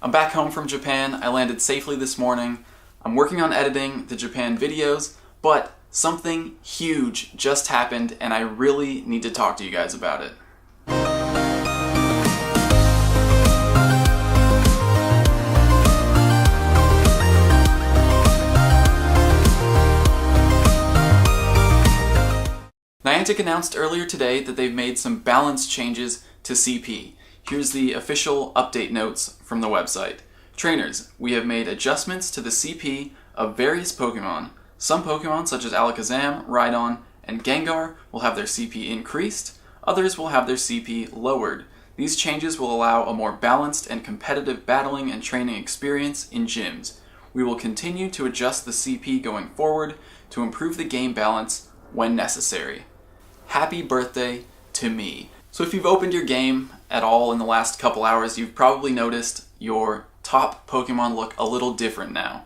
I'm back home from Japan. I landed safely this morning. I'm working on editing the Japan videos, but something huge just happened and I really need to talk to you guys about it. Niantic announced earlier today that they've made some balance changes to CP. Here's the official update notes from the website. Trainers, we have made adjustments to the CP of various Pokemon. Some Pokemon, such as Alakazam, Rhydon, and Gengar, will have their CP increased. Others will have their CP lowered. These changes will allow a more balanced and competitive battling and training experience in gyms. We will continue to adjust the CP going forward to improve the game balance when necessary. Happy birthday to me. So if you've opened your game at all in the last couple hours, you've probably noticed your top Pokemon look a little different now.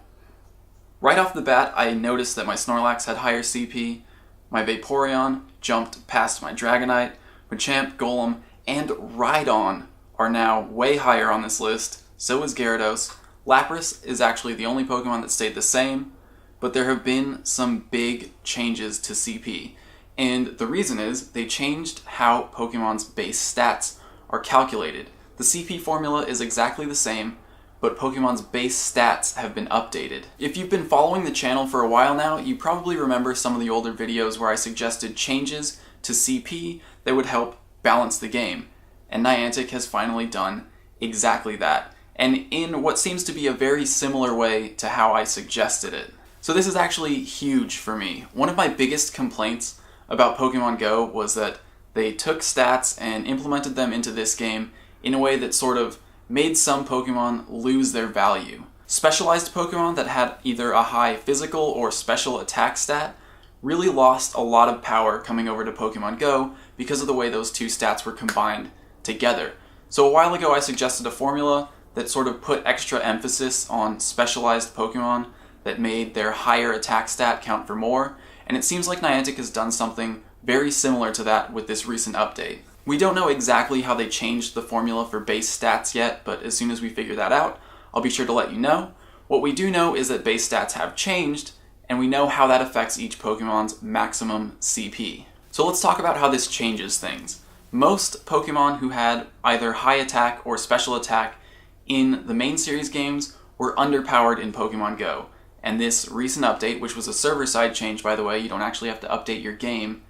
Right off the bat, I noticed that my Snorlax had higher CP, my Vaporeon jumped past my Dragonite, Machamp, Golem, and Rhydon are now way higher on this list, so is Gyarados. Lapras is actually the only Pokemon that stayed the same, but there have been some big changes to CP. And the reason is they changed how Pokemon's base stats are calculated. The CP formula is exactly the same, but Pokemon's base stats have been updated. If you've been following the channel for a while now, you probably remember some of the older videos where I suggested changes to CP that would help balance the game. And Niantic has finally done exactly that, and in what seems to be a very similar way to how I suggested it. So this is actually huge for me. One of my biggest complaints about Pokemon Go was that they took stats and implemented them into this game in a way that sort of made some Pokemon lose their value. Specialized Pokemon that had either a high physical or special attack stat really lost a lot of power coming over to Pokemon Go because of the way those two stats were combined together. So a while ago I suggested a formula that sort of put extra emphasis on specialized Pokemon that made their higher attack stat count for more, and it seems like Niantic has done something very similar to that with this recent update. We don't know exactly how they changed the formula for base stats yet, but as soon as we figure that out, I'll be sure to let you know. What we do know is that base stats have changed, and we know how that affects each Pokemon's maximum CP. So let's talk about how this changes things. Most Pokemon who had either high attack or special attack in the main series games were underpowered in Pokemon Go. And this recent update, which was a server-side change by the way, you don't actually have to update your game,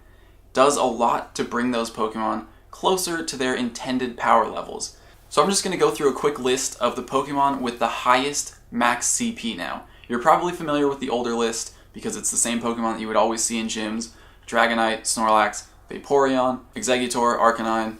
does a lot to bring those Pokemon closer to their intended power levels. So I'm just going to go through a quick list of the Pokemon with the highest max CP now. You're probably familiar with the older list because it's the same Pokemon that you would always see in gyms. Dragonite, Snorlax, Vaporeon, Exeggutor, Arcanine,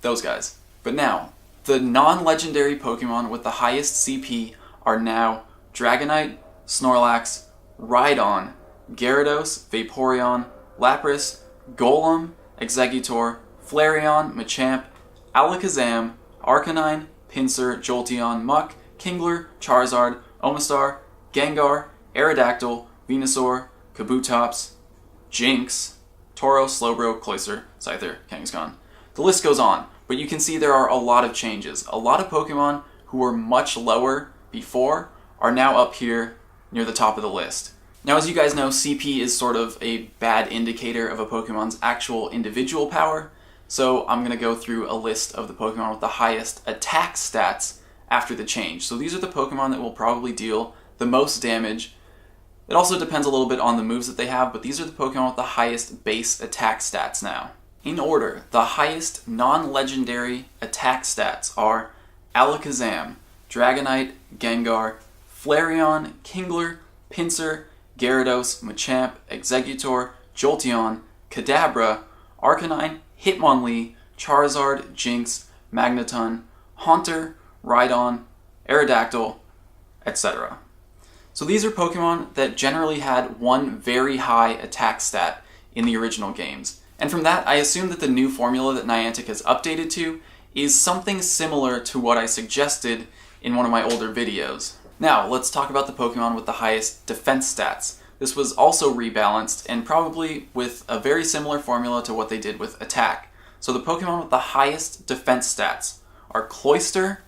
those guys. But now, the non-legendary Pokemon with the highest CP are now Dragonite, Snorlax, Rhydon, Gyarados, Vaporeon, Lapras, Golem, Exeggutor, Flareon, Machamp, Alakazam, Arcanine, Pinsir, Jolteon, Muk, Kingler, Charizard, Omastar, Gengar, Aerodactyl, Venusaur, Kabutops, Jinx, Tauros, Slowbro, Cloyster, Scyther, Kangaskhan. The list goes on, but you can see there are a lot of changes. A lot of Pokemon who were much lower before are now up here near the top of the list. Now, as you guys know, CP is sort of a bad indicator of a Pokemon's actual individual power, so I'm going to go through a list of the Pokemon with the highest attack stats after the change. So these are the Pokemon that will probably deal the most damage. It also depends a little bit on the moves that they have, but these are the Pokemon with the highest base attack stats now. In order, the highest non-legendary attack stats are Alakazam, Dragonite, Gengar, Flareon, Kingler, Pinsir, Gyarados, Machamp, Exeggutor, Jolteon, Kadabra, Arcanine, Hitmonlee, Charizard, Jinx, Magneton, Haunter, Rhydon, Aerodactyl, etc. So these are Pokemon that generally had one very high attack stat in the original games. And from that, I assume that the new formula that Niantic has updated to is something similar to what I suggested in one of my older videos. Now, let's talk about the Pokemon with the highest defense stats. This was also rebalanced, and probably with a very similar formula to what they did with attack. So the Pokemon with the highest defense stats are Cloyster,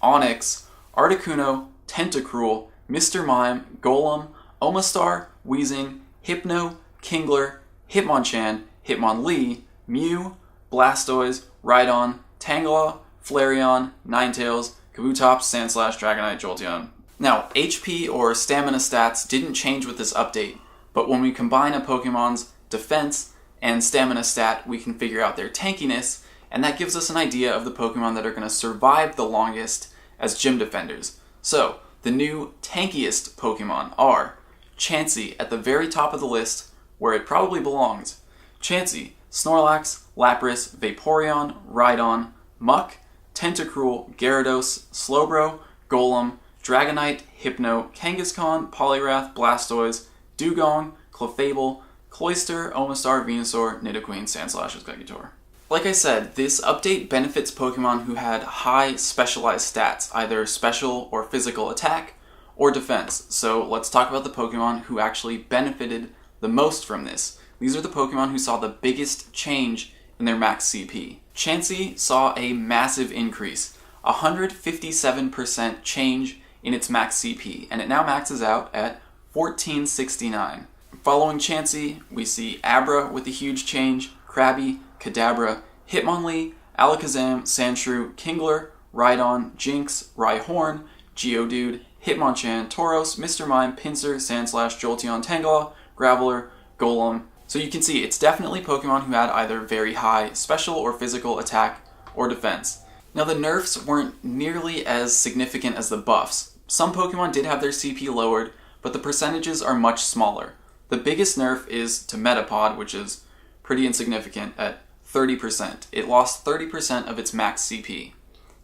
Onix, Articuno, Tentacruel, Mr. Mime, Golem, Omastar, Weezing, Hypno, Kingler, Hitmonchan, Hitmonlee, Mew, Blastoise, Rhydon, Tangela, Flareon, Ninetales, Kabutops, Sandslash, Dragonite, Jolteon. Now, HP or stamina stats didn't change with this update, but when we combine a Pokemon's defense and stamina stat, we can figure out their tankiness, and that gives us an idea of the Pokemon that are going to survive the longest as gym defenders. So, the new tankiest Pokemon are Chansey at the very top of the list, where it probably belongs. Chansey, Snorlax, Lapras, Vaporeon, Rhydon, Muck, Tentacruel, Gyarados, Slowbro, Golem, Dragonite, Hypno, Kangaskhan, Poliwrath, Blastoise, Dugong, Clefable, Cloyster, Omastar, Venusaur, Nidoqueen, Sandslash, Exeggutor. Like I said, this update benefits Pokemon who had high specialized stats, either special or physical attack or defense. So let's talk about the Pokemon who actually benefited the most from this. These are the Pokemon who saw the biggest change in their max CP. Chansey saw a massive increase, 157% change in its max CP, and it now maxes out at 1469. Following Chansey, we see Abra with a huge change, Krabby, Kadabra, Hitmonlee, Alakazam, Sandshrew, Kingler, Rhydon, Jinx, Rhyhorn, Geodude, Hitmonchan, Tauros, Mr. Mime, Pinsir, Sandslash, Jolteon, Tangela, Graveler, Golem. So you can see it's definitely Pokemon who had either very high special or physical attack or defense. Now the nerfs weren't nearly as significant as the buffs. Some Pokemon did have their CP lowered, but the percentages are much smaller. The biggest nerf is to Metapod, which is pretty insignificant at 30%. It lost 30% of its max CP.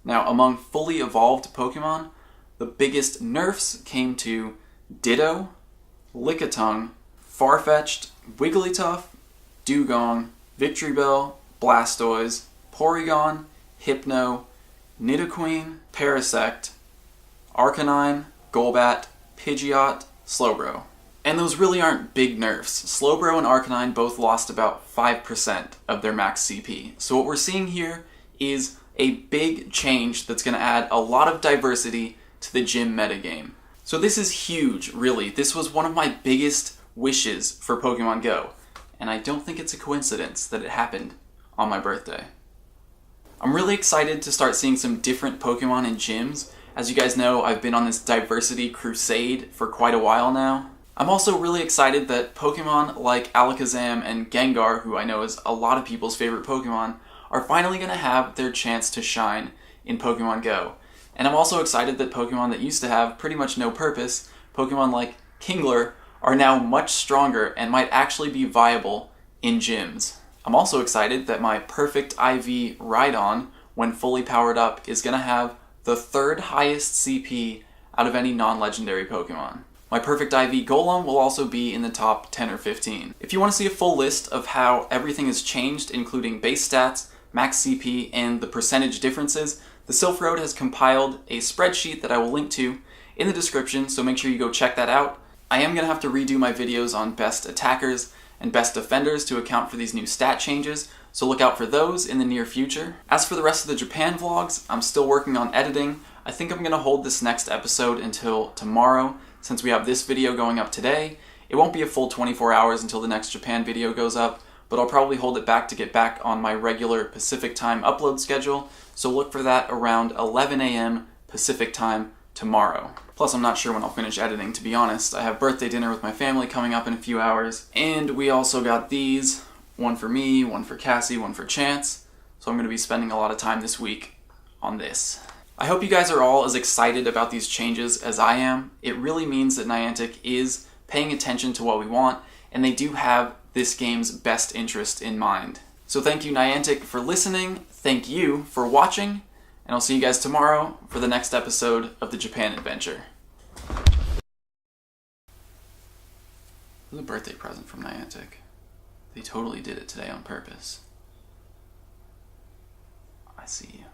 Now among fully evolved Pokemon, the biggest nerfs came to Ditto, Lickitung, Farfetch'd, Wigglytuff, Dugong, Victreebel, Blastoise, Porygon, Hypno, Nidoqueen, Parasect, Arcanine, Golbat, Pidgeot, Slowbro. And those really aren't big nerfs. Slowbro and Arcanine both lost about 5% of their max CP. So what we're seeing here is a big change that's going to add a lot of diversity to the gym metagame. So this is huge, really. This was one of my biggest wishes for Pokemon Go, and I don't think it's a coincidence that it happened on my birthday. I'm really excited to start seeing some different Pokemon in gyms. As you guys know, I've been on this diversity crusade for quite a while now. I'm also really excited that Pokemon like Alakazam and Gengar, who I know is a lot of people's favorite Pokemon, are finally going to have their chance to shine in Pokemon Go. And I'm also excited that Pokemon that used to have pretty much no purpose, Pokemon like Kingler, are now much stronger and might actually be viable in gyms. I'm also excited that my perfect IV Rhydon, when fully powered up, is going to have the third highest CP out of any non-legendary Pokemon. My perfect IV Golem will also be in the top 10 or 15. If you want to see a full list of how everything has changed, including base stats, max CP, and the percentage differences, the Silph Road has compiled a spreadsheet that I will link to in the description, so make sure you go check that out. I am going to have to redo my videos on best attackers and best defenders to account for these new stat changes, so look out for those in the near future. As for the rest of the Japan vlogs, I'm still working on editing. I think I'm going to hold this next episode until tomorrow, since we have this video going up today. It won't be a full 24 hours until the next Japan video goes up, but I'll probably hold it back to get back on my regular Pacific time upload schedule, so look for that around 11 a.m. Pacific time tomorrow. Plus, I'm not sure when I'll finish editing, to be honest. I have birthday dinner with my family coming up in a few hours, and we also got these. One for me, one for Cassie, one for Chance. So I'm going to be spending a lot of time this week on this. I hope you guys are all as excited about these changes as I am. It really means that Niantic is paying attention to what we want, and they do have this game's best interest in mind. So thank you, Niantic, for listening. Thank you for watching. And I'll see you guys tomorrow for the next episode of the Japan Adventure. It was a birthday present from Niantic. They totally did it today on purpose. I see you.